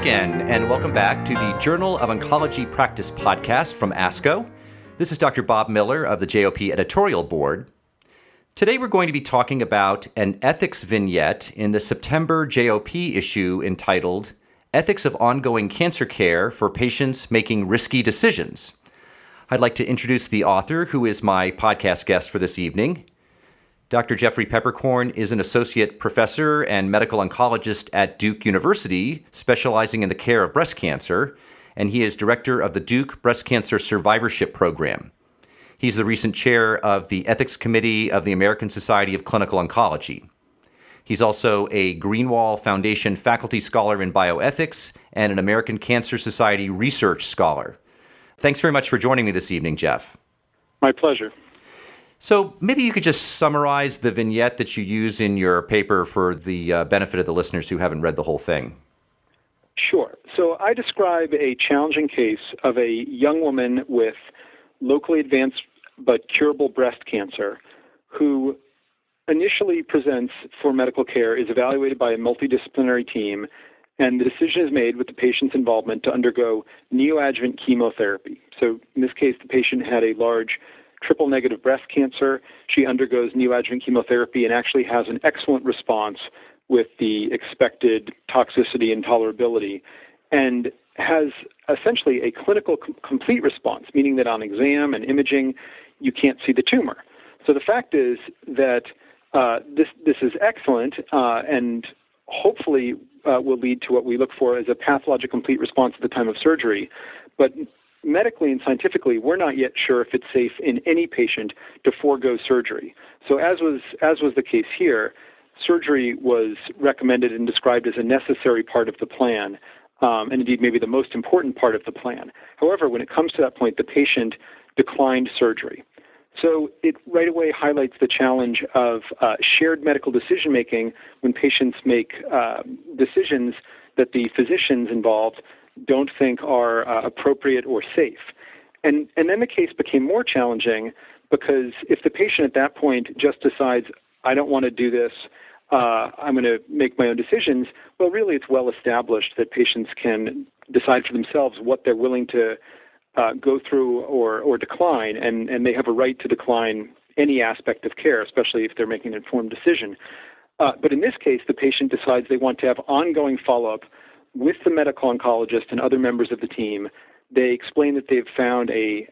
again, and welcome back to the Journal of Oncology Practice podcast from ASCO. This is Dr. Bob Miller of the JOP editorial board. Today we're going to be talking about an ethics vignette in the September JOP issue entitled Ethics of Ongoing Cancer Care for Patients Making Risky Decisions. I'd like to introduce the author, who is my podcast guest for this evening. Dr. Jeffrey Peppercorn is an associate professor and medical oncologist at Duke University, specializing in the care of breast cancer, and he is director of the Duke Breast Cancer Survivorship Program. He's the recent chair of the Ethics Committee of the American Society of Clinical Oncology. He's also a Greenwall Foundation faculty scholar in bioethics and an American Cancer Society research scholar. Thanks very much for joining me this evening, Jeff. My pleasure. So maybe you could just summarize the vignette that you use in your paper for the benefit of the listeners who haven't read the whole thing. Sure. So I describe a challenging case of a young woman with locally advanced but curable breast cancer who initially presents for medical care, is evaluated by a multidisciplinary team, and the decision is made with the patient's involvement to undergo neoadjuvant chemotherapy. So in this case, the patient had a large triple-negative breast cancer. She undergoes neoadjuvant chemotherapy and actually has an excellent response with the expected toxicity and tolerability, and has essentially a clinical complete response, meaning that on exam and imaging, you can't see the tumor. So the fact is that this is excellent and hopefully will lead to what we look for as a pathologic complete response at the time of surgery. But medically and scientifically, we're not yet sure if it's safe in any patient to forego surgery. So as was the case here, surgery was recommended and described as a necessary part of the plan, and indeed maybe the most important part of the plan. However, when it comes to that point, the patient declined surgery. So it right away highlights the challenge of shared medical decision-making when patients make decisions that the physicians involved don't think are appropriate or safe. And then the case became more challenging because if the patient at that point just decides, I don't want to do this, I'm going to make my own decisions, well, really it's well established that patients can decide for themselves what they're willing to go through or decline, and they have a right to decline any aspect of care, especially if they're making an informed decision. But in this case, the patient decides they want to have ongoing follow-up with the medical oncologist and other members of the team. They explain that they've found a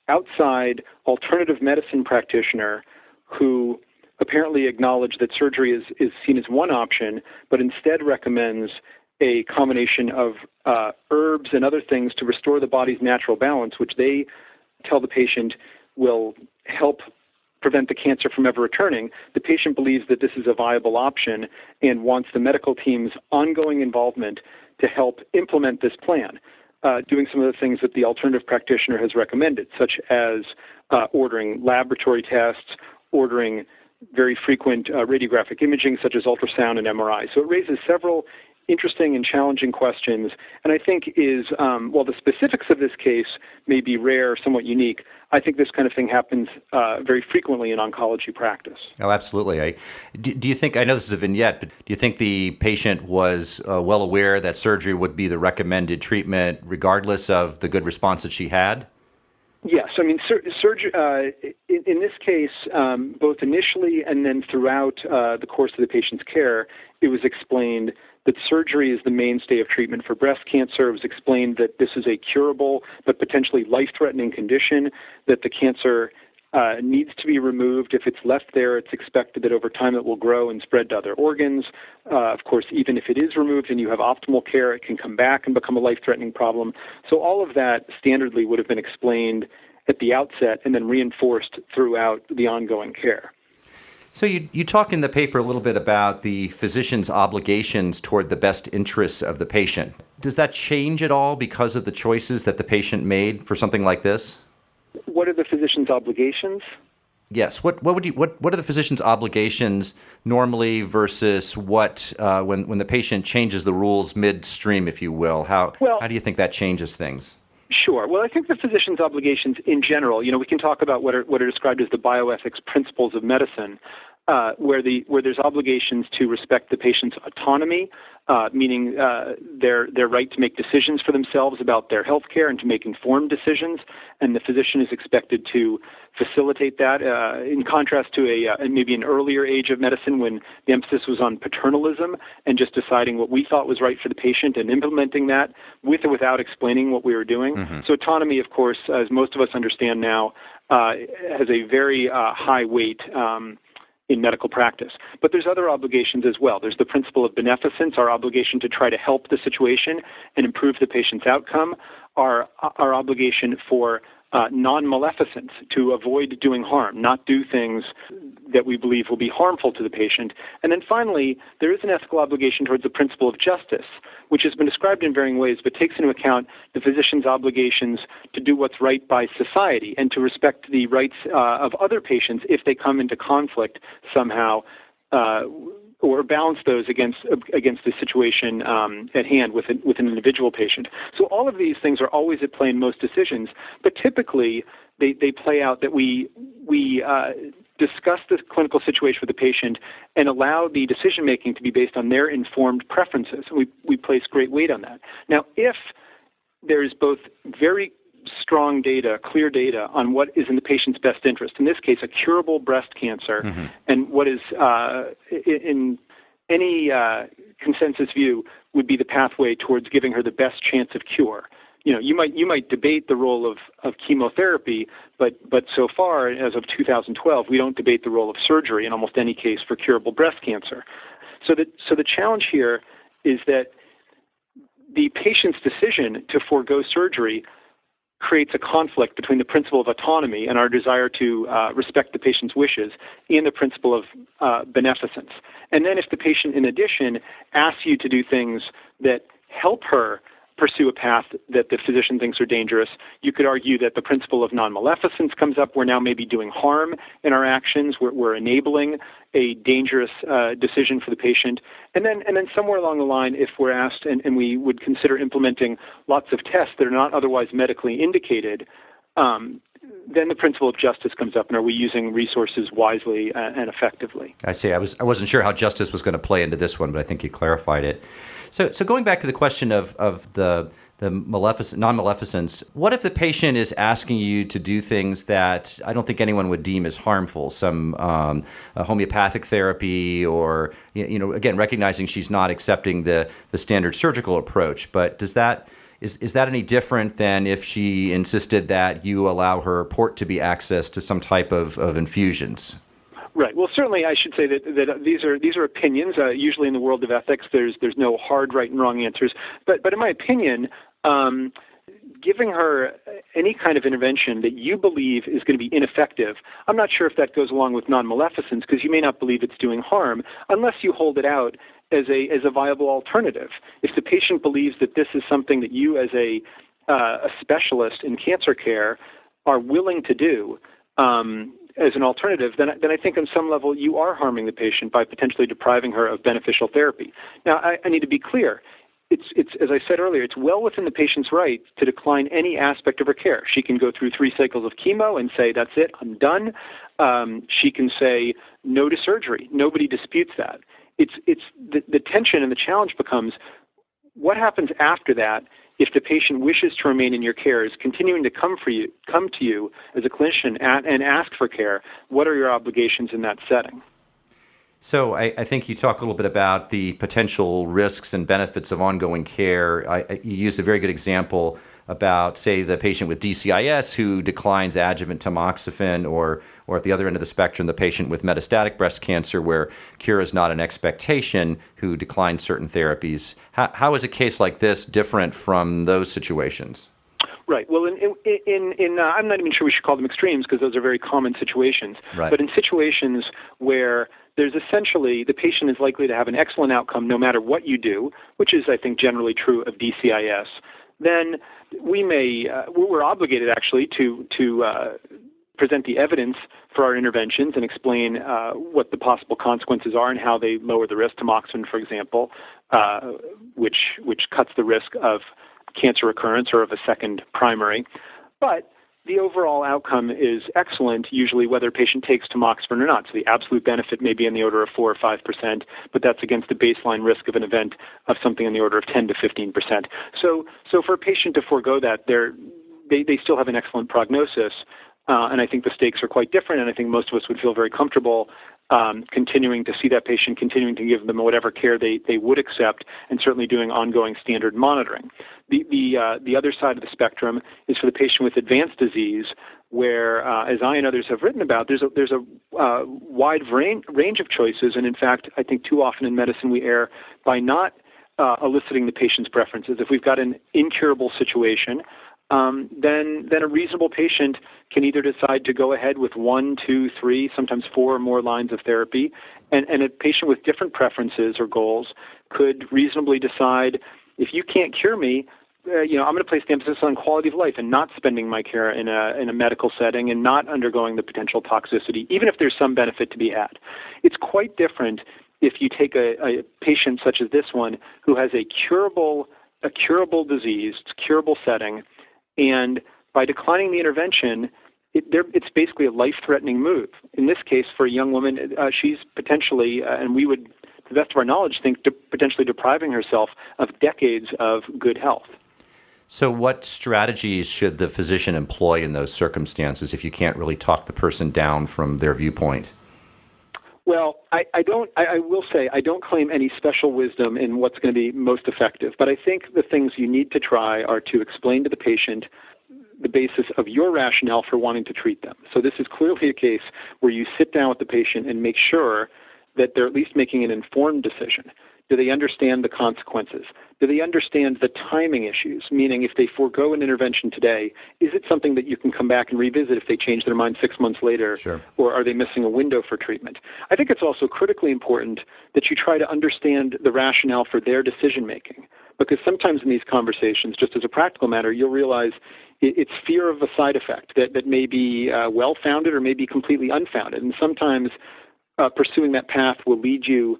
outside alternative medicine practitioner who apparently acknowledged that surgery is seen as one option, but instead recommends a combination of herbs and other things to restore the body's natural balance, which they tell the patient will help prevent the cancer from ever returning. The patient believes that this is a viable option and wants the medical team's ongoing involvement to help implement this plan, doing some of the things that the alternative practitioner has recommended, such as ordering laboratory tests, ordering very frequent radiographic imaging, such as ultrasound and MRI. So it raises several interesting and challenging questions, and I think is, while the specifics of this case may be rare, somewhat unique, I think this kind of thing happens very frequently in oncology practice. Oh, absolutely. Do you think, I know this is a vignette, but do you think the patient was well aware that surgery would be the recommended treatment regardless of the good response that she had? Yes. I mean, surgery, in this case, both initially and then throughout the course of the patient's care, it was explained that surgery is the mainstay of treatment for breast cancer. It was explained that this is a curable but potentially life-threatening condition, that the cancer needs to be removed. If it's left there, it's expected that over time it will grow and spread to other organs. Of course, even if it is removed and you have optimal care, it can come back and become a life-threatening problem. So all of that standardly would have been explained at the outset and then reinforced throughout the ongoing care. So you talk in the paper a little bit about the physician's obligations toward the best interests of the patient. Does that change at all because of the choices that the patient made for something like this? What are the physician's obligations? Yes. What are the physician's obligations normally versus what when the patient changes the rules midstream, if you will? How do you think that changes things? Sure. Well, I think the physician's obligations in general, we can talk about what are described as the bioethics principles of medicine. where there's obligations to respect the patient's autonomy, meaning their right to make decisions for themselves about their health care and to make informed decisions, and the physician is expected to facilitate that, in contrast to maybe an earlier age of medicine when the emphasis was on paternalism and just deciding what we thought was right for the patient and implementing that with or without explaining what we were doing. Mm-hmm. So autonomy, of course, as most of us understand now, has a very high weight in medical practice. But there's other obligations as well. There's the principle of beneficence, our obligation to try to help the situation and improve the patient's outcome, our obligation for non-maleficence, to avoid doing harm, not do things that we believe will be harmful to the patient. And then finally, there is an ethical obligation towards the principle of justice, which has been described in varying ways, but takes into account the physician's obligations to do what's right by society and to respect the rights of other patients if they come into conflict somehow, or balance those against the situation at hand with an individual patient. So all of these things are always at play in most decisions, but typically they play out that we discuss the clinical situation with the patient and allow the decision-making to be based on their informed preferences. We place great weight on that. Now, if there is both very strong data, clear data on what is in the patient's best interest, in this case, a curable breast cancer, mm-hmm. and what is, in any consensus view, would be the pathway towards giving her the best chance of cure. You know, you might debate the role of chemotherapy, but so far, as of 2012, we don't debate the role of surgery in almost any case for curable breast cancer. So the challenge here is that the patient's decision to forego surgery creates a conflict between the principle of autonomy and our desire to respect the patient's wishes and the principle of beneficence. And then if the patient, in addition, asks you to do things that help her pursue a path that the physician thinks are dangerous, you could argue that the principle of non-maleficence comes up. We're now maybe doing harm in our actions. We're enabling a dangerous decision for the patient. And then somewhere along the line, if we're asked and we would consider implementing lots of tests that are not otherwise medically indicated, then the principle of justice comes up, and are we using resources wisely and effectively? I see. I wasn't sure how justice was going to play into this one, but I think you clarified it. So going back to the question of the non-maleficence, what if the patient is asking you to do things that I don't think anyone would deem as harmful, some homeopathic therapy, or again, recognizing she's not accepting the standard surgical approach, but is that any different than if she insisted that you allow her port to be accessed to some type of infusions? Right. Well, certainly I should say that these are opinions. Usually in the world of ethics, there's no hard right and wrong answers. But in my opinion, giving her any kind of intervention that you believe is going to be ineffective, I'm not sure if that goes along with non-maleficence, because you may not believe it's doing harm unless you hold it out as a viable alternative. If the patient believes that this is something that you as a specialist in cancer care are willing to do as an alternative, then I think on some level you are harming the patient by potentially depriving her of beneficial therapy. Now, I need to be clear. It's as I said earlier, it's well within the patient's right to decline any aspect of her care. She can go through 3 cycles of chemo and say, that's it, I'm done. She can say no to surgery. Nobody disputes that. It's the tension and the challenge becomes, what happens after that if the patient wishes to remain in your care, is continuing to come to you as a clinician and ask for care? What are your obligations in that setting? So I think you talk a little bit about the potential risks and benefits of ongoing care. You used a very good example about, say, the patient with DCIS who declines adjuvant tamoxifen, or at the other end of the spectrum, the patient with metastatic breast cancer where cure is not an expectation, who declines certain therapies. How is a case like this different from those situations? Right. Well, I'm not even sure we should call them extremes, because those are very common situations. Right. But in situations where there's essentially the patient is likely to have an excellent outcome no matter what you do, which is, I think, generally true of DCIS, then we're obligated actually to present the evidence for our interventions and explain what the possible consequences are and how they lower the risk. Tamoxifen, for example, which cuts the risk of cancer recurrence or of a second primary. But the overall outcome is excellent, usually whether a patient takes tamoxifen or not. So the absolute benefit may be in the order of 4 or 5%, but that's against the baseline risk of an event of something in the order of 10 to 15%. So for a patient to forego that, they still have an excellent prognosis, and I think the stakes are quite different, and I think most of us would feel very comfortable continuing to see that patient, continuing to give them whatever care they would accept, and certainly doing ongoing standard monitoring. The other side of the spectrum is for the patient with advanced disease, where, as I and others have written about, there's a wide range of choices, and in fact, I think too often in medicine we err by not eliciting the patient's preferences. If we've got an incurable situation, then a reasonable patient can either decide to go ahead with 1, 2, 3, sometimes 4 or more lines of therapy, and a patient with different preferences or goals could reasonably decide, if you can't cure me, I'm going to place the emphasis on quality of life and not spending my care in a medical setting and not undergoing the potential toxicity, even if there's some benefit to be had. It's quite different if you take a patient such as this one who has a curable disease, it's a curable setting, and by declining the intervention, it's basically a life-threatening move. In this case, for a young woman, she's potentially, and we would, to the best of our knowledge, think potentially depriving herself of decades of good health. So what strategies should the physician employ in those circumstances if you can't really talk the person down from their viewpoint? Well, I will say I don't claim any special wisdom in what's going to be most effective, but I think the things you need to try are to explain to the patient the basis of your rationale for wanting to treat them. So this is clearly a case where you sit down with the patient and make sure that they're at least making an informed decision. Do they understand the consequences? Do they understand the timing issues? Meaning, if they forego an intervention today, is it something that you can come back and revisit if they change their mind 6 months later? Sure. Or are they missing a window for treatment? I think it's also critically important that you try to understand the rationale for their decision-making. Because sometimes in these conversations, just as a practical matter, you'll realize it's fear of a side effect that may be well-founded or may be completely unfounded. And sometimes pursuing that path will lead you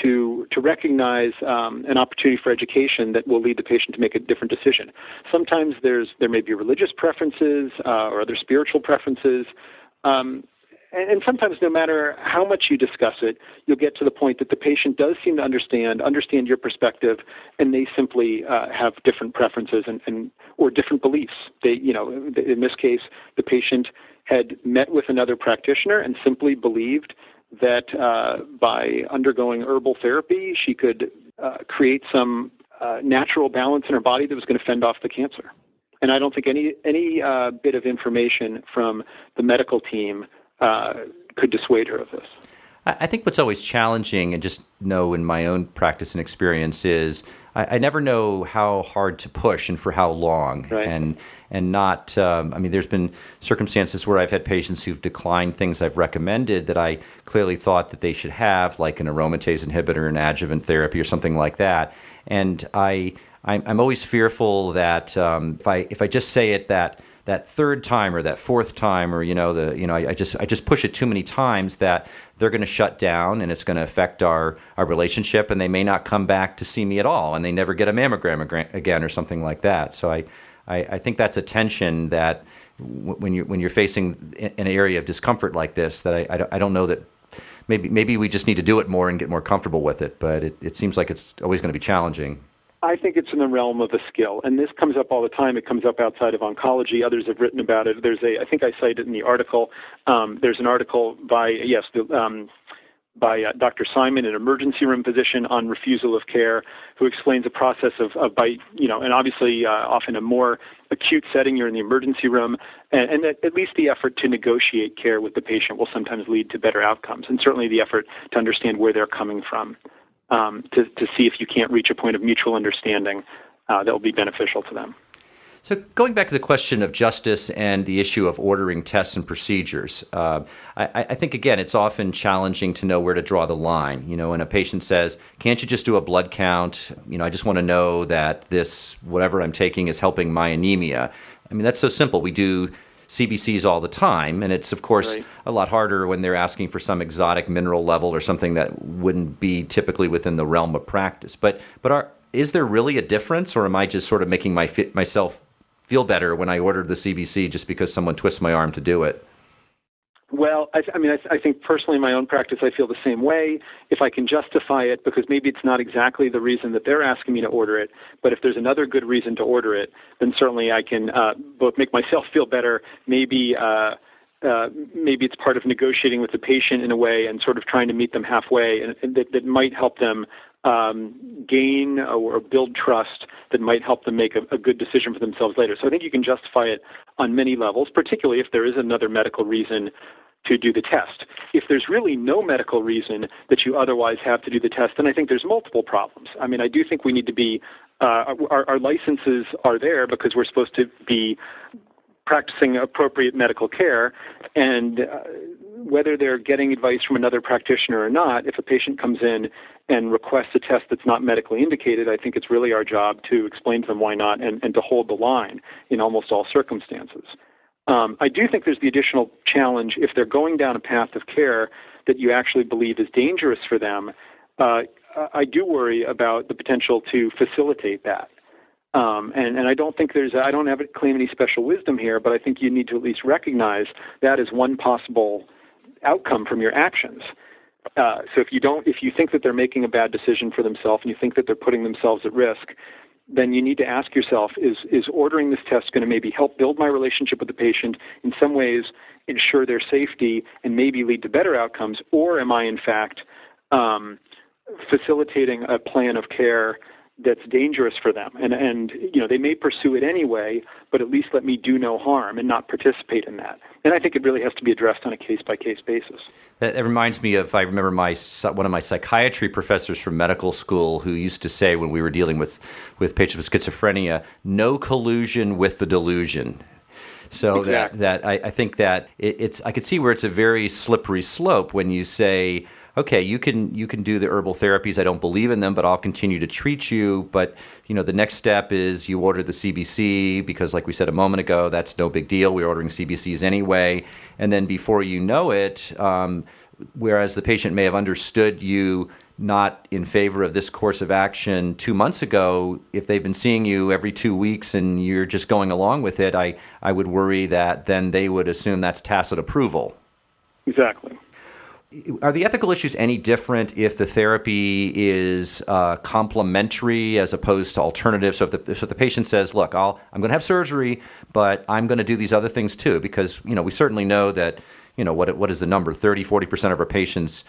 to recognize an opportunity for education that will lead the patient to make a different decision. Sometimes there may be religious preferences or other spiritual preferences, and sometimes no matter how much you discuss it, you'll get to the point that the patient does seem to understand your perspective, and they simply have different preferences and or different beliefs. In this case, the patient had met with another practitioner and simply believed that by undergoing herbal therapy, she could create some natural balance in her body that was going to fend off the cancer. And I don't think any bit of information from the medical team could dissuade her of this. I think what's always challenging, and just know in my own practice and experience, is I never know how hard to push and for how long. Right. And not, there's been circumstances where I've had patients who've declined things I've recommended that I clearly thought that they should have, like an aromatase inhibitor, an adjuvant therapy, or something like that. And I'm always fearful that if I just say it that third time or that fourth time, or I just push it too many times, that they're going to shut down and it's going to affect our relationship, and they may not come back to see me at all, and they never get a mammogram again or something like that. So I think that's a tension that when you're facing an area of discomfort like this, that I don't know that maybe we just need to do it more and get more comfortable with it, but it seems like it's always going to be challenging. I think it's in the realm of a skill, and this comes up all the time. It comes up outside of oncology. Others have written about it. I think I cite it in the article. There's an article by Dr. Simon, an emergency room physician, on refusal of care, who explains the process and obviously often a more acute setting, you're in the emergency room, and at least the effort to negotiate care with the patient will sometimes lead to better outcomes, and certainly the effort to understand where they're coming from. To see if you can't reach a point of mutual understanding that will be beneficial to them. So going back to the question of justice and the issue of ordering tests and procedures, I think, again, it's often challenging to know where to draw the line. When a patient says, can't you just do a blood count? I just want to know that this, whatever I'm taking, is helping my anemia. That's so simple. We do CBCs all the time, and it's, of course, right, a lot harder when they're asking for some exotic mineral level or something that wouldn't be typically within the realm of practice. But is there really a difference, or am I just sort of making myself feel better when I order the CBC just because someone twists my arm to do it. Well, I think personally in my own practice, I feel the same way. If I can justify it, because maybe it's not exactly the reason that they're asking me to order it, but if there's another good reason to order it, then certainly I can both make myself feel better, maybe it's part of negotiating with the patient in a way and sort of trying to meet them halfway, and that might help them gain or build trust that might help them make a good decision for themselves later. So I think you can justify it on many levels, particularly if there is another medical reason to do the test. If there's really no medical reason that you otherwise have to do the test, then I think there's multiple problems. I mean, I do think we need to be, our licenses are there because we're supposed to be practicing appropriate medical care, and whether they're getting advice from another practitioner or not, if a patient comes in and requests a test that's not medically indicated, I think it's really our job to explain to them why not and to hold the line in almost all circumstances. I do think there's the additional challenge if they're going down a path of care that you actually believe is dangerous for them. I do worry about the potential to facilitate that. And I don't think I don't have to claim any special wisdom here, but I think you need to at least recognize that as one possible outcome from your actions. So if you think that they're making a bad decision for themselves and you think that they're putting themselves at risk, then you need to ask yourself, is ordering this test going to maybe help build my relationship with the patient, in some ways ensure their safety and maybe lead to better outcomes, or am I in fact facilitating a plan of care that's dangerous for them? And they may pursue it anyway, but at least let me do no harm and not participate in that. And I think it really has to be addressed on a case-by-case basis. That reminds me of, I remember one of my psychiatry professors from medical school who used to say when we were dealing with patients with schizophrenia, no collusion with the delusion. So exactly. I think that I could see where it's a very slippery slope when you say, okay, you can do the herbal therapies. I don't believe in them, but I'll continue to treat you. But the next step is you order the CBC because, like we said a moment ago, that's no big deal. We're ordering CBCs anyway. And then before you know it, whereas the patient may have understood you not in favor of this course of action 2 months ago, if they've been seeing you every 2 weeks and you're just going along with it, I would worry that then they would assume that's tacit approval. Exactly. Are the ethical issues any different if the therapy is complementary as opposed to alternative? So if the patient says, look, I'm going to have surgery, but I'm going to do these other things too, because, we certainly know that, what is the number? 30, 40% of our patients,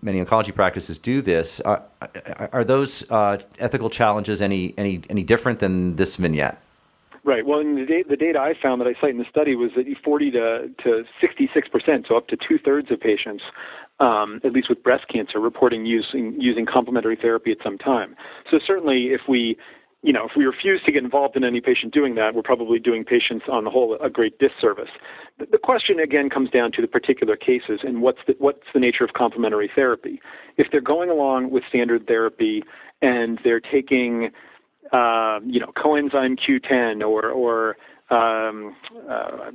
many oncology practices do this. Are those ethical challenges any different than this vignette? Right. Well, in the data I found that I cite in the study was that 40 to 66%, so up to 2/3 of patients, at least with breast cancer, reporting using complementary therapy at some time. So certainly, if we refuse to get involved in any patient doing that, we're probably doing patients on the whole a great disservice. The question again comes down to the particular cases and what's the nature of complementary therapy. If they're going along with standard therapy and they're taking coenzyme Q10 or I'm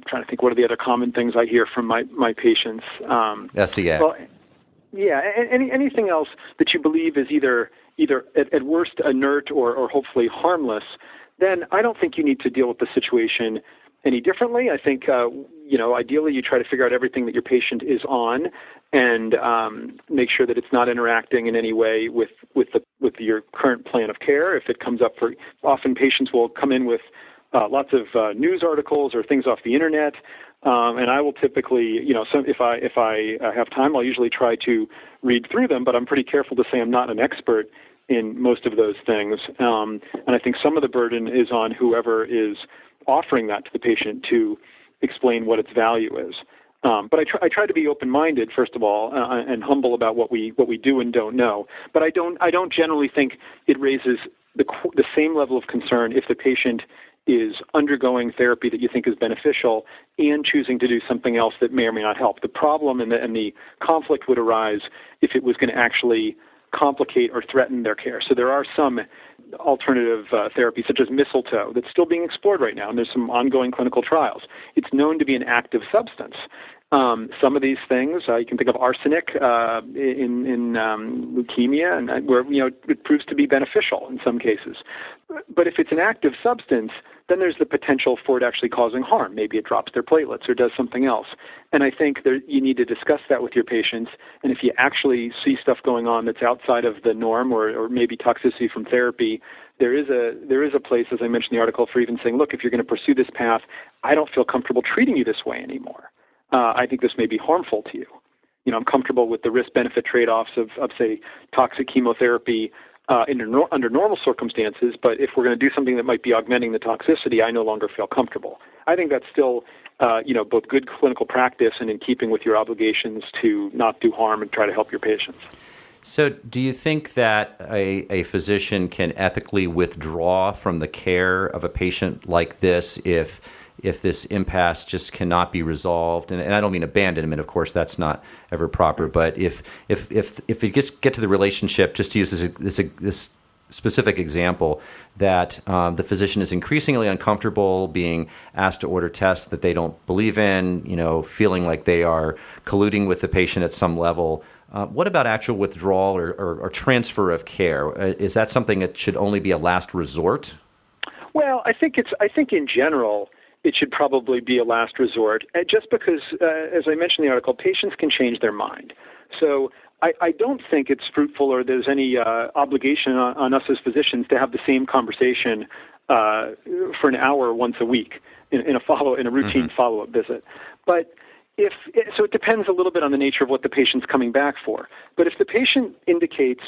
trying to think what are the other common things I hear from my patients. SCA. Well, yeah, anything else that you believe is either at worst inert or hopefully harmless, then I don't think you need to deal with the situation any differently. I think, ideally you try to figure out everything that your patient is on and make sure that it's not interacting in any way with your current plan of care. If it comes up often patients will come in with lots of news articles or things off the internet, and I will typically, if I have time, I'll usually try to read through them, but I'm pretty careful to say I'm not an expert in most of those things. And I think some of the burden is on whoever is offering that to the patient to explain what its value is. But I try to be open-minded, first of all, and humble about what we do and don't know. But I don't generally think it raises the same level of concern if the patient is undergoing therapy that you think is beneficial and choosing to do something else that may or may not help. The problem and the conflict would arise if it was going to actually complicate or threaten their care. So there are some alternative therapies, such as mistletoe, that's still being explored right now, and there's some ongoing clinical trials. It's known to be an active substance, Some of these things, you can think of arsenic in leukemia, and where it proves to be beneficial in some cases. But if it's an active substance, then there's the potential for it actually causing harm. Maybe it drops their platelets or does something else. And I think you need to discuss that with your patients. And if you actually see stuff going on that's outside of the norm, or maybe toxicity from therapy, there is a place, as I mentioned in the article, for even saying, look, if you're going to pursue this path, I don't feel comfortable treating you this way anymore. I think this may be harmful to you. I'm comfortable with the risk-benefit trade-offs of say, toxic chemotherapy under normal circumstances, but if we're going to do something that might be augmenting the toxicity, I no longer feel comfortable. I think that's still, both good clinical practice and in keeping with your obligations to not do harm and try to help your patients. So do you think that a physician can ethically withdraw from the care of a patient like this if this impasse just cannot be resolved? And I don't mean abandonment, of course, that's not ever proper. But if it get to the relationship, just to use this specific example, that the physician is increasingly uncomfortable being asked to order tests that they don't believe in, feeling like they are colluding with the patient at some level. What about actual withdrawal or transfer of care? Is that something that should only be a last resort? Well, I think in general, it should probably be a last resort, just because, as I mentioned in the article, patients can change their mind. So I don't think it's fruitful or there's any obligation on us as physicians to have the same conversation for an hour once a week in a routine follow-up visit. But so it depends a little bit on the nature of what the patient's coming back for. But if the patient indicates,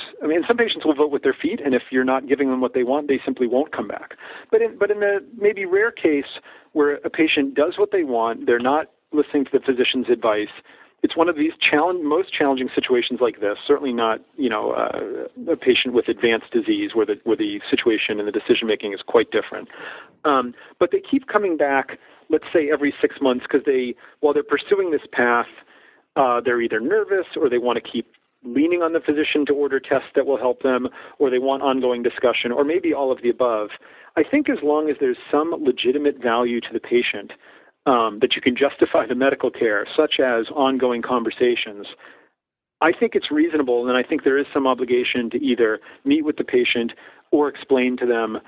some patients will vote with their feet, and if you're not giving them what they want, they simply won't come back. But in the maybe rare case where a patient does what they want, they're not listening to the physician's advice, it's one of these most challenging situations like this, certainly not, a patient with advanced disease where the situation and the decision-making is quite different. But they keep coming back, let's say every 6 months, because while they're pursuing this path, they're either nervous or they want to keep leaning on the physician to order tests that will help them, or they want ongoing discussion, or maybe all of the above. I think as long as there's some legitimate value to the patient, that you can justify the medical care, such as ongoing conversations, I think it's reasonable, and I think there is some obligation to either meet with the patient or explain to them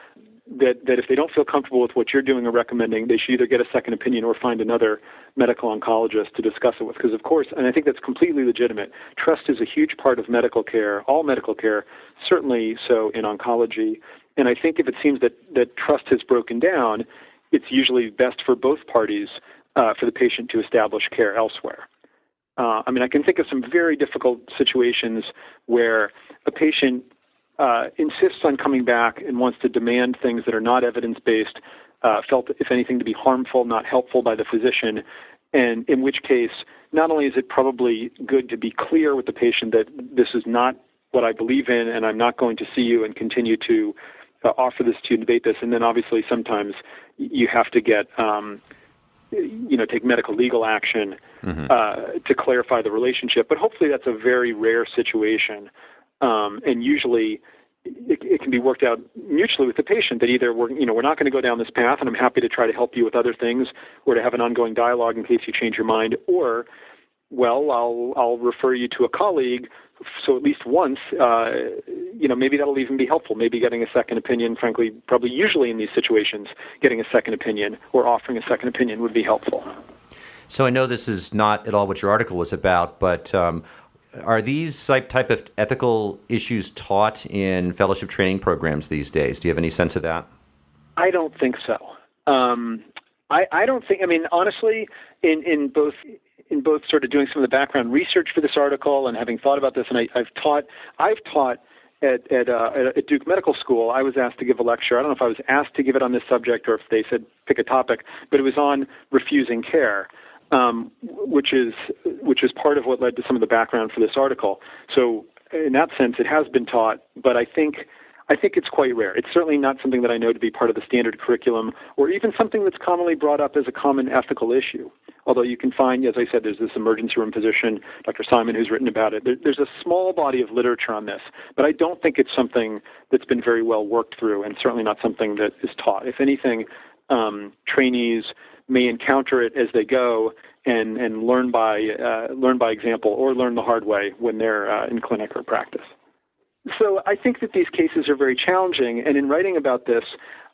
that if they don't feel comfortable with what you're doing or recommending, they should either get a second opinion or find another medical oncologist to discuss it with. Because, of course, and I think that's completely legitimate, trust is a huge part of medical care, all medical care, certainly so in oncology. And I think if it seems that trust has broken down, it's usually best for both parties for the patient to establish care elsewhere. I can think of some very difficult situations where a patient insists on coming back and wants to demand things that are not evidence-based, felt, if anything, to be harmful, not helpful by the physician, and in which case, not only is it probably good to be clear with the patient that this is not what I believe in and I'm not going to see you and continue to offer this to you, debate this, and then obviously sometimes you have to get, take medical legal action to clarify the relationship. But hopefully that's a very rare situation. And usually it can be worked out mutually with the patient that either we're not going to go down this path and I'm happy to try to help you with other things or to have an ongoing dialogue in case you change your mind, or, well, I'll refer you to a colleague. So at least once, maybe that'll even be helpful. Maybe getting a second opinion, frankly, probably usually in these situations, getting a second opinion or offering a second opinion would be helpful. So I know this is not at all what your article was about, but are these type of ethical issues taught in fellowship training programs these days? Do you have any sense of that? I don't think so. I don't think, honestly, in both sort of doing some of the background research for this article and having thought about this, and I've taught at Duke Medical School. I was asked to give a lecture. I don't know if I was asked to give it on this subject or if they said pick a topic, but it was on refusing care, which is part of what led to some of the background for this article. So in that sense, it has been taught, but I think it's quite rare. It's certainly not something that I know to be part of the standard curriculum or even something that's commonly brought up as a common ethical issue. Although you can find, as I said, there's this emergency room physician, Dr. Simon, who's written about it. There's a small body of literature on this, but I don't think it's something that's been very well worked through and certainly not something that is taught. If anything, trainees may encounter it as they go and learn by example or learn the hard way when they're in clinic or practice. So I think that these cases are very challenging, and in writing about this,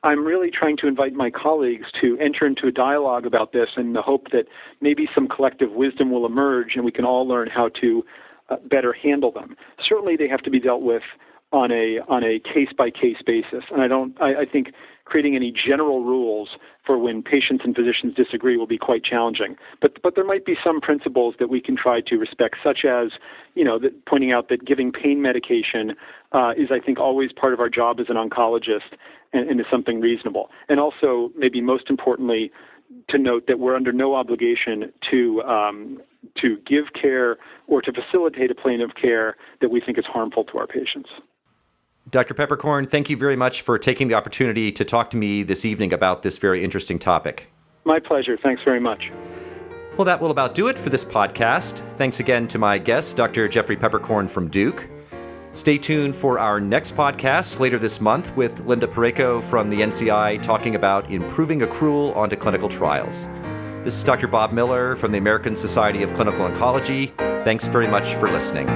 I'm really trying to invite my colleagues to enter into a dialogue about this in the hope that maybe some collective wisdom will emerge and we can all learn how to better handle them. Certainly they have to be dealt with on a case-by-case basis, and I think creating any general rules for when patients and physicians disagree will be quite challenging. But there might be some principles that we can try to respect, such as, pointing out that giving pain medication is, I think, always part of our job as an oncologist and is something reasonable. And also, maybe most importantly, to note that we're under no obligation to give care or to facilitate a plan of care that we think is harmful to our patients. Dr. Peppercorn, thank you very much for taking the opportunity to talk to me this evening about this very interesting topic. My pleasure. Thanks very much. Well, that will about do it for this podcast. Thanks again to my guest, Dr. Jeffrey Peppercorn from Duke. Stay tuned for our next podcast later this month with Linda Pareco from the NCI talking about improving accrual onto clinical trials. This is Dr. Bob Miller from the American Society of Clinical Oncology. Thanks very much for listening.